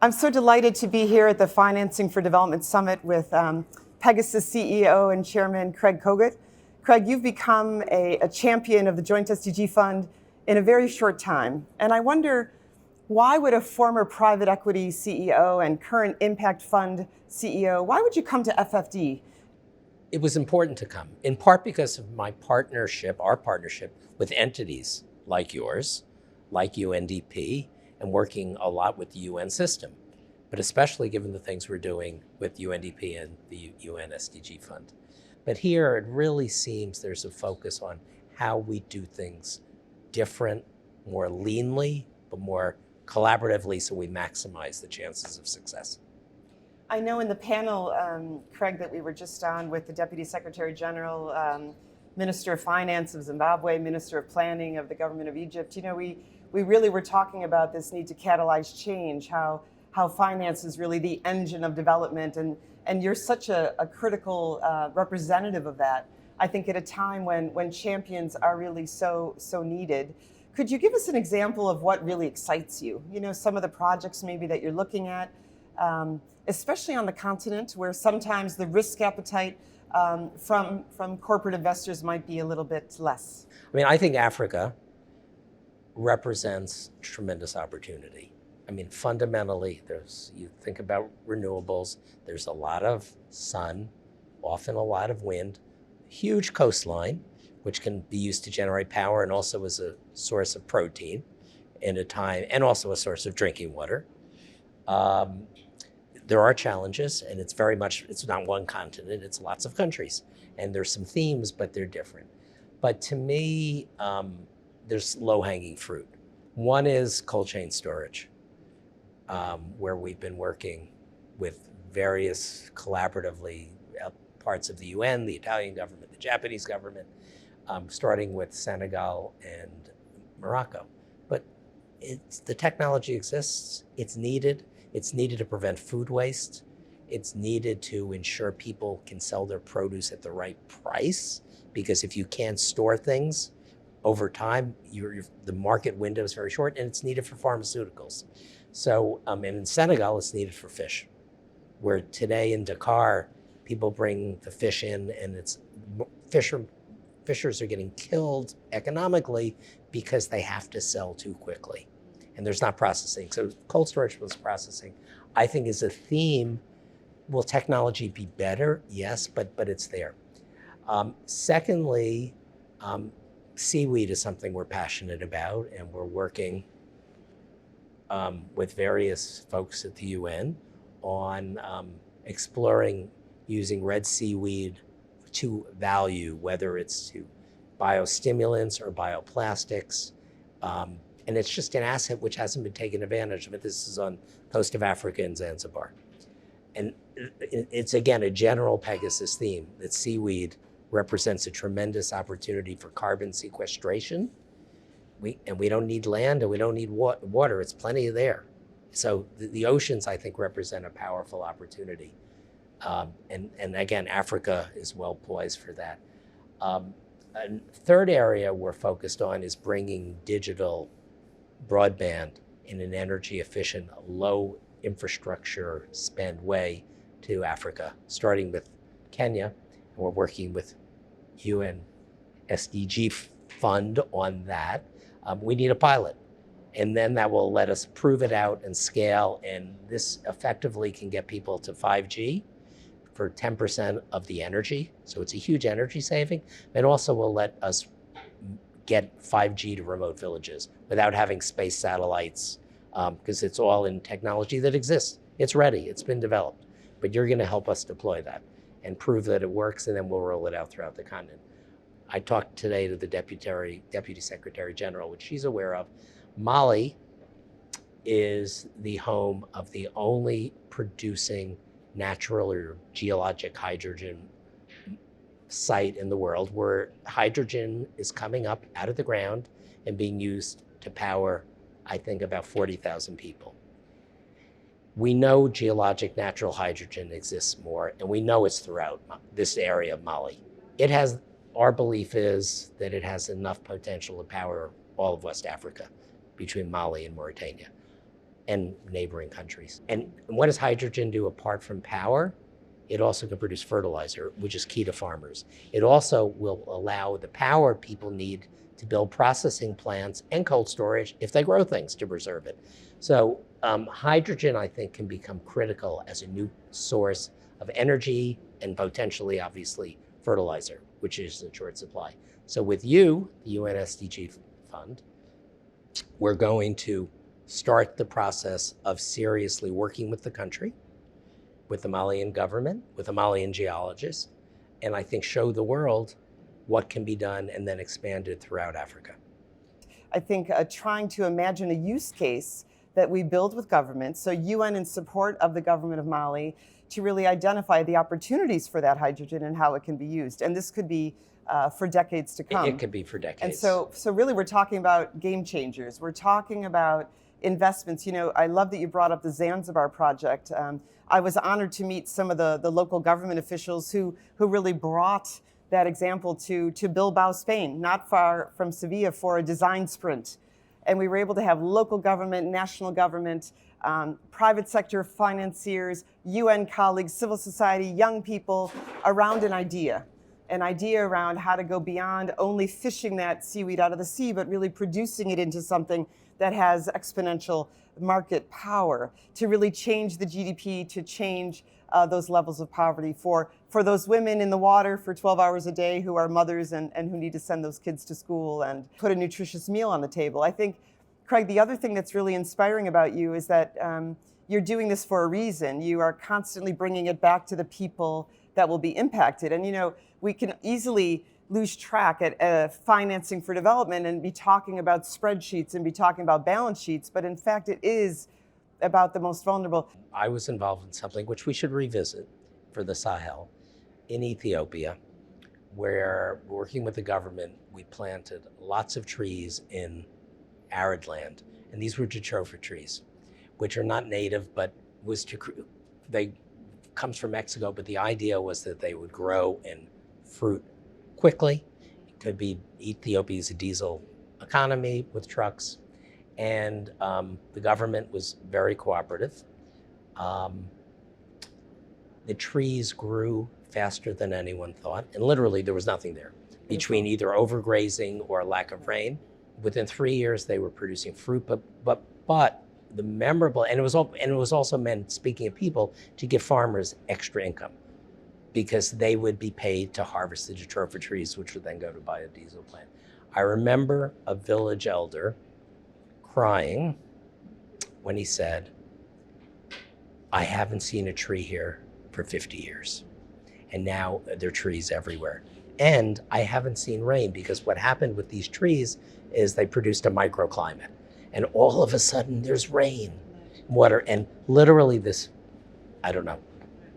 I'm so delighted to be here at the Financing for Development Summit with Pegasus CEO and Chairman Craig Cogut. Craig, you've become a champion of the Joint SDG Fund in a very short time. And I wonder, why would a former private equity CEO and current impact fund CEO, why would you come to FFD? It was important to come, in part because of my partnership, our partnership with entities like yours, like UNDP, and working a lot with the UN system, but especially given the things we're doing with UNDP and the UN SDG Fund. But here it really seems there's a focus on how we do things different, more leanly, but more collaboratively, so we maximize the chances of success. I know in the panel, Craig, that we were just on with the Deputy Secretary General, Minister of Finance of Zimbabwe, Minister of Planning of the Government of Egypt, we really were talking about this need to catalyze change, how finance is really the engine of development, and you're such a critical representative of that. I think at a time when champions are really so needed. Could you give us an example of what really excites you? Some of the projects maybe that you're looking at, especially on the continent where sometimes the risk appetite from corporate investors might be a little bit less. I think Africa represents tremendous opportunity. Fundamentally, you think about renewables, there's a lot of sun, often a lot of wind, huge coastline, which can be used to generate power and also as a source of protein in a time, and also a source of drinking water. There are challenges, and it's not one continent, it's lots of countries. And there's some themes, but they're different. But to me, there's low-hanging fruit. One is cold chain storage, where we've been working with various collaboratively parts of the UN, the Italian government, the Japanese government, starting with Senegal and Morocco. But the technology exists, it's needed. It's needed to prevent food waste. It's needed to ensure people can sell their produce at the right price, because if you can't store things over time, the market window is very short, and it's needed for pharmaceuticals. So, and in Senegal, it's needed for fish, where today in Dakar, people bring the fish in, and fishers are getting killed economically because they have to sell too quickly. And there's not processing. So cold storage plus processing, I think, is a theme. Will technology be better? Yes, but it's there. Secondly, seaweed is something we're passionate about, and we're working with various folks at the UN on exploring using red seaweed to value, whether it's to biostimulants or bioplastics. And it's just an asset which hasn't been taken advantage of. This is on the coast of Africa and Zanzibar. And it's, again, a general Pegasus theme that seaweed represents a tremendous opportunity for carbon sequestration. We don't need land, and we don't need water. It's plenty there. So the oceans, I think, represent a powerful opportunity. And again, Africa is well poised for that. A third area we're focused on is bringing digital broadband in an energy efficient, low infrastructure spend way to Africa, starting with Kenya. And we're working with UN SDG Fund on that. We need a pilot, and then that will let us prove it out and scale. And this effectively can get people to 5G for 10% of the energy. So it's a huge energy saving. And also will let us get 5G to remote villages without having space satellites, because it's all in technology that exists. It's ready, it's been developed, but you're gonna help us deploy that and prove that it works, and then we'll roll it out throughout the continent. I talked today to the Deputy Secretary General, which she's aware of. Mali is the home of the only producing natural or geologic hydrogen site in the world, where hydrogen is coming up out of the ground and being used to power, I think, about 40,000 people. We know geologic natural hydrogen exists more, and we know it's throughout this area of Mali. Our belief is that it has enough potential to power all of West Africa between Mali and Mauritania. and neighboring countries. And what does hydrogen do apart from power? It also can produce fertilizer, which is key to farmers. It also will allow the power people need to build processing plants and cold storage if they grow things to preserve it. So hydrogen, I think, can become critical as a new source of energy and potentially, obviously, fertilizer, which is in short supply. So with you, the UN SDG Fund, we're going to start the process of seriously working with the country, with the Malian government, with the Malian geologists, and I think show the world what can be done and then expanded throughout Africa. I think trying to imagine a use case that we build with governments, so UN in support of the government of Mali, to really identify the opportunities for that hydrogen and how it can be used. And this could be for decades to come. It could be for decades. And so really we're talking about game changers. We're talking about investments. You know, I love that you brought up the Zanzibar project. I was honored to meet some of the local government officials who really brought that example to Bilbao, Spain, not far from Sevilla, for a design sprint. And we were able to have local government, national government, private sector financiers, UN colleagues, civil society, young people around an idea around how to go beyond only fishing that seaweed out of the sea, but really producing it into something that has exponential market power to really change the GDP, to change those levels of poverty for those women in the water for 12 hours a day who are mothers and who need to send those kids to school and put a nutritious meal on the table. I think, Craig, the other thing that's really inspiring about you is that you're doing this for a reason. You are constantly bringing it back to the people that will be impacted. And, you know, we can easily lose track at financing for development and be talking about spreadsheets and be talking about balance sheets, but in fact it is about the most vulnerable. I was involved in something which we should revisit for the Sahel in Ethiopia, where working with the government, we planted lots of trees in arid land. And these were jatropha trees, which are not native, but they comes from Mexico, but the idea was that they would grow and fruit quickly. It could be Ethiopia's diesel economy with trucks. And the government was very cooperative. The trees grew faster than anyone thought. And literally there was nothing there between either overgrazing or lack of rain. Within 3 years, they were producing fruit, but the memorable, and it was also meant, speaking of people, to give farmers extra income because they would be paid to harvest the jatropha trees, which would then go to buy a diesel plant. I remember a village elder crying when he said, I haven't seen a tree here for 50 years. And now there are trees everywhere. And I haven't seen rain because what happened with these trees is they produced a microclimate. And all of a sudden there's rain, water, and literally this, I don't know,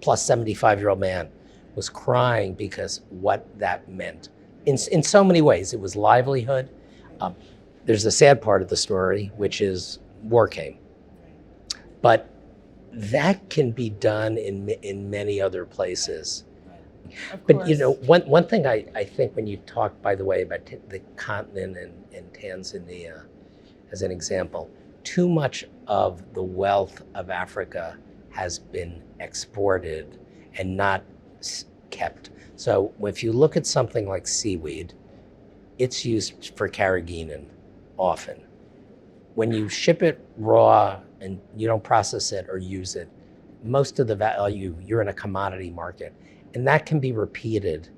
plus 75-year-old man was crying because what that meant. In so many ways, it was livelihood. There's a sad part of the story, which is war came. But that can be done in many other places. But you know, one thing I think when you talk, by the way, about the continent and Tanzania as an example, too much of the wealth of Africa has been exported and not kept. So if you look at something like seaweed, it's used for carrageenan often. When you ship it raw and you don't process it or use it, most of the value, you're in a commodity market. And that can be repeated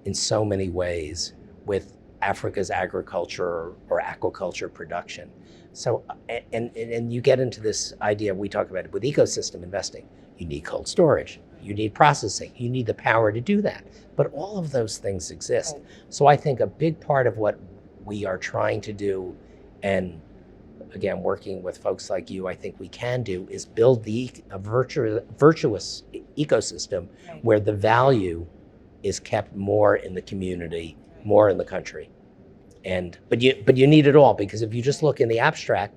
in so many ways with Africa's agriculture or aquaculture production. So, and you get into this idea, we talk about it with ecosystem investing. You need cold storage, you need processing, you need the power to do that. But all of those things exist. Right. So I think a big part of what we are trying to do, and again, working with folks like you, I think we can do, is build a virtuous ecosystem where the value is kept more in the community, more in the country. But you need it all, because if you just look in the abstract,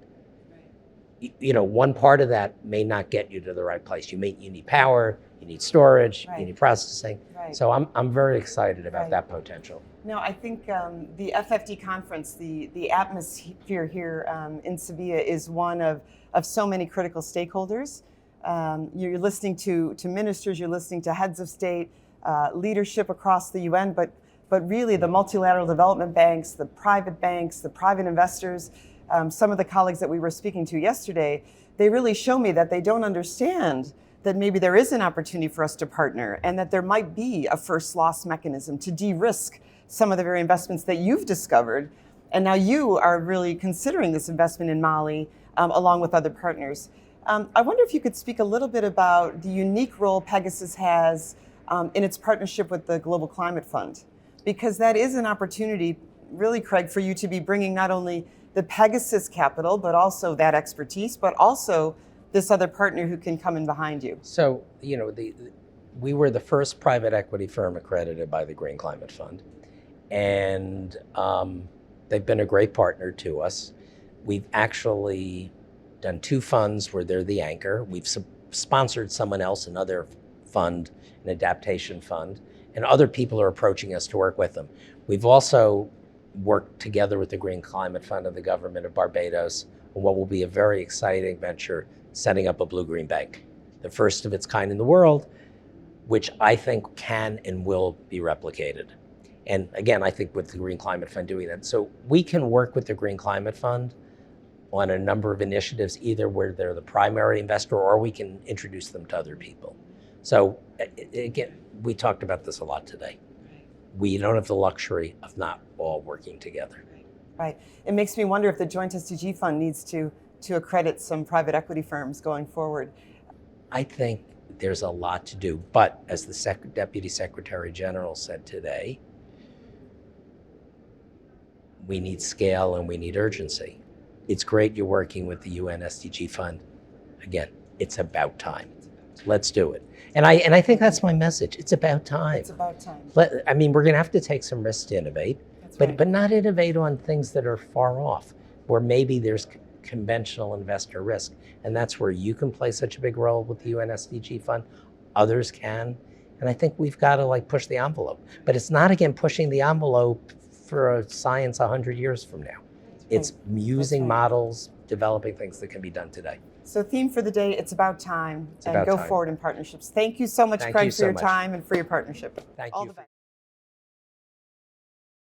you know, one part of that may not get you to the right place. You need power, you need storage, Right. you need processing. Right. So I'm very excited about Right. that potential. No, I think the FFD conference, the atmosphere here in Sevilla is one of so many critical stakeholders. You're listening to ministers, you're listening to heads of state, leadership across the UN, but really the multilateral development banks, the private investors, some of the colleagues that we were speaking to yesterday, they really show me that they don't understand that maybe there is an opportunity for us to partner and that there might be a first loss mechanism to de-risk some of the very investments that you've discovered. And now you are really considering this investment in Mali along with other partners. I wonder if you could speak a little bit about the unique role Pegasus has in its partnership with the Global Climate Fund, because that is an opportunity, really, Craig, for you to be bringing not only the Pegasus Capital, but also that expertise, but also this other partner who can come in behind you. So, we were the first private equity firm accredited by the Green Climate Fund. And they've been a great partner to us. We've actually done 2 funds where they're the anchor. We've sponsored someone else, another fund, an adaptation fund, and other people are approaching us to work with them. We've also worked together with the Green Climate Fund and the government of Barbados on what will be a very exciting venture, setting up a blue-green bank, the first of its kind in the world, which I think can and will be replicated. And again, I think with the Green Climate Fund doing that. So we can work with the Green Climate Fund on a number of initiatives, either where they're the primary investor or we can introduce them to other people. So again, we talked about this a lot today. We don't have the luxury of not all working together. Right. It makes me wonder if the Joint SDG Fund needs to accredit some private equity firms going forward. I think there's a lot to do, but as the Deputy Secretary General said today, we need scale and we need urgency. It's great you're working with the UN SDG Fund. Again, it's about time. Let's do it. And I think that's my message. It's about time. It's about time. We're going to have to take some risks to innovate, but not innovate on things that are far off, where maybe there's conventional investor risk. And that's where you can play such a big role with the UN SDG Fund. Others can. And I think we've got to push the envelope. But it's not, again, pushing the envelope for a science 100 years from now. It's using models, developing things that can be done today. So theme for the day, it's about time, and go forward in partnerships. Thank you so much, Thank Craig, you for so your much. time and for your partnership. Thank All you. the best.